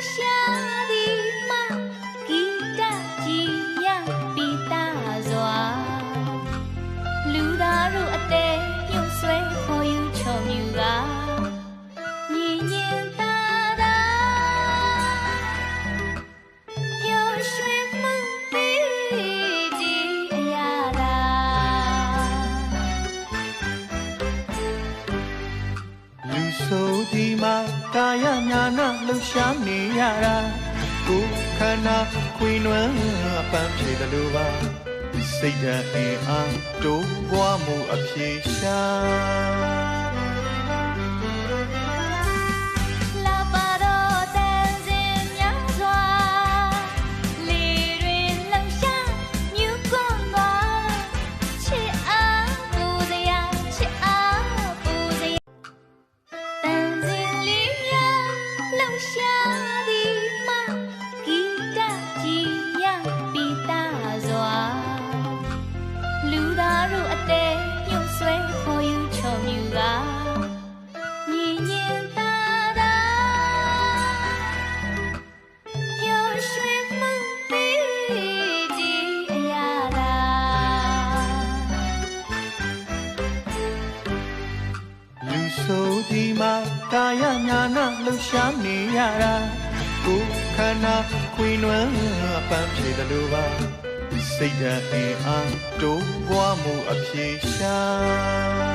ရှာဒီမဂီတကြီးမြပိတာစွာလူသားတို့အသေးညှို့ဆွဲခေါ်ယူချော်မြူကညီညင်သာသာပျော်ရွှင်မှုသေးဒီအရာသာလူဆိုဒီမှာကာယညာနာလှူရှားနေရတာကိုယ်ခန္ဓာခွေနွမ်းအပန်းဖြေတယ်လို့ပါစိတ်ဓာတ်အင်အားတိုးပွားမှုအဖြေရှာလာပါတော့တန်စင်များစွာလေတွင်လှုပ်ရှားမြူကွန်သွားချစ်အားပူစရာချစ်အားပူစရာတန်စင်လေးများလှုပ်ရှားသည်မှဂီတကြီးမြပိတာစွာလူသားတို့အသေးညှို့ဆွဲခေါ်ယူချော်မြူကညီညင်သာသာပျော်ရွှင်မှုသေးဒီအရာသာလူဆိုဒီမှာကာယညာနာလှူရှားနေရတာကိုယ်ခန္ဓာခွေနွမ်းအပန်းဖြေတယ်လို့ပါစိတ်ဓာတ်အင်အားတိုးပွားမှုအဖြေရှာ